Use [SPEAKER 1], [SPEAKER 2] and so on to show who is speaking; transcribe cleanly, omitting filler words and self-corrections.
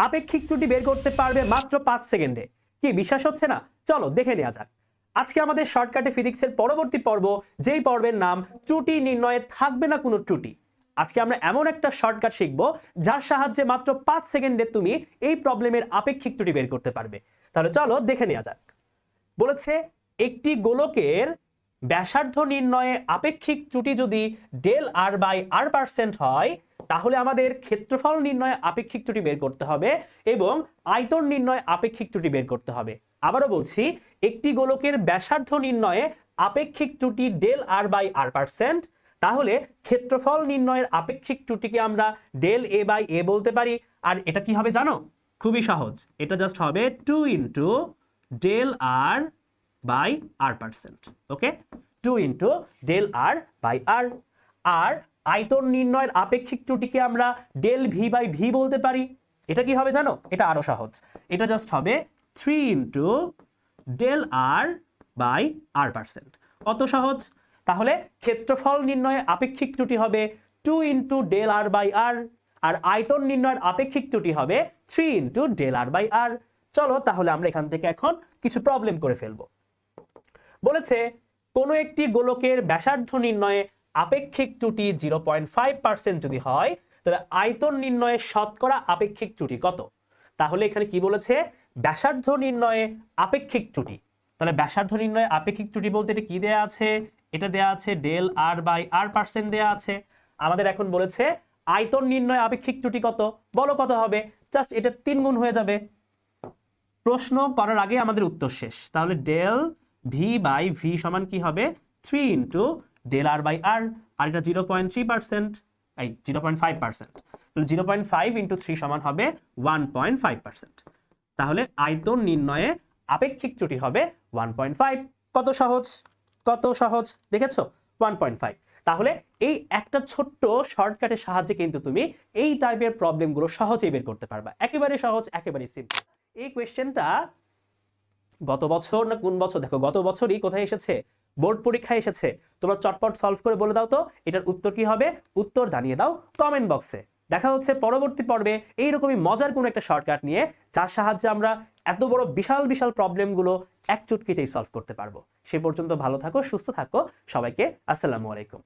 [SPEAKER 1] আপেক্ষিক ত্রুটি বের করতে পারবে মাত্র 5 সেকেন্ডে। কি বিশ্বাস হচ্ছে না? চলো দেখে নেওয়া যাক। আজকে আমাদের শর্টকাটে ফিজিক্সের পরবর্তী পর্ব, যেই পর্বের নাম ত্রুটি নির্ণয়ে থাকবে না কোনো ত্রুটি। আজকে আমরা এমন একটা শর্টকাট শিখবো যার সাহায্যে মাত্র 5 সেকেন্ডে তুমি এই প্রবলেমের আপেক্ষিক ত্রুটি বের করতে পারবে। তাহলে চলো দেখে নেওয়া যাক। বলেছে একটি গোলকের ব্যাসার্ধ নির্ণয়ে আপেক্ষিক ত্রুটি যদি ডেল আর বাই r% হয়, তাহলে আমাদের ক্ষেত্রফল নির্ণয়ে আপেক্ষিক ত্রুটি বের করতে হবে এবং আয়তন নির্ণয়ে আপেক্ষিক ত্রুটি বের করতে হবে। আবারও বলছি, একটি গোলকের ব্যাসার্ধ নির্ণয়ে আপেক্ষিক ত্রুটি ডেল আর বাই r%, তাহলে ক্ষেত্রফল নির্ণয়ের আপেক্ষিক ত্রুটিকে আমরা ডেল এ বাই এ বলতে পারি। আর এটা কি হবে জানো? খুবই সহজ, এটা জাস্ট হবে 2 into del R by r%। Okay, 2 into del R by R. আর আয়তন নির্ণয়ের আপেক্ষিক ত্রুটিকে আমরা ডেল ভি বাই ভি বলতে পারি। এটা কি হবে জানো? এটা আরো সহজ, এটা জাস্ট হবে 3 into del R by r%। কত সহজ! তাহলে ক্ষেত্রফল নির্ণয়ে আপেক্ষিক ত্রুটি হবে 2 into del R by R, আর আয়তন নির্ণয়ের আপেক্ষিক ত্রুটি হবে 3 ইন্টু ডেল আর বাই আর। চলো তাহলে আমরা এখান থেকে এখন কিছু প্রবলেম করে ফেলবো। বলেছে কোনো একটি গোলকের ব্যাসার্ধ নির্ণয়ে আপেক্ষিক ত্রুটি 0.5% যদি হয়, তাহলে আয়তন নির্ণয়ে শতকরা আপেক্ষিক ত্রুটি কত? তাহলে এখানে কি বলেছে? ব্যাসার্ধ নির্ণয়ে আপেক্ষিক ত্রুটি। তাহলে ব্যাসার্ধ নির্ণয়ে আপেক্ষিক ত্রুটি বলতে এটা কি দেয়া আছে? এটা দেয়া আছে ডেল আর বাই r% দেয়া আছে। আমাদের এখন বলেছে আয়তন নির্ণয়ে আপেক্ষিক ত্রুটি কত? বলো কত হবে? জাস্ট এটা 3 গুণ হয়ে যাবে। প্রশ্ন করার আগে আমাদের উত্তর শেষ। তাহলে ডেল ভি বাই ভি সমান কি হবে? 3 into del R by R, আর এটা 0.3%, এই 0.5%। তাহলে 0.5 ইন্টু 3 সমান হবে 1.5%। তাহলে আয়তন নির্ণয়ে আপেক্ষিক ত্রুটি হবে 1.5। কত সহজ, কত সহজ দেখেছো? 1.5। তাহলে এই একটা ছোট্ট শর্টকাটের সাহায্যে কিন্তু তুমি এই টাইপের প্রবলেমগুলো সহজেই বের করতে পারবা। একেবারে সহজ, একেবারে সিম্পল। এই কোয়েশ্চেনটা গত বছর না কোন বছর, দেখো গত বছরই কোথায় এসেছে? বোর্ড পরীক্ষায় এসেছে। তোমরা চটপট সলভ করে বলে দাও তো এটার উত্তর কি হবে? উত্তর জানিয়ে দাও কমেন্ট বক্সে। দেখা হচ্ছে পরবর্তী পর্বে এইরকমই মজার কোনো একটা শর্টকাট নিয়ে, যার সাহায্যে আমরা এত বড় বিশাল বিশাল প্রবলেমগুলো এক চুটকিতেই সলভ করতে পারবো। সে পর্যন্ত ভালো থাকো, সুস্থ থাকো। সবাইকে আসসালামু আলাইকুম।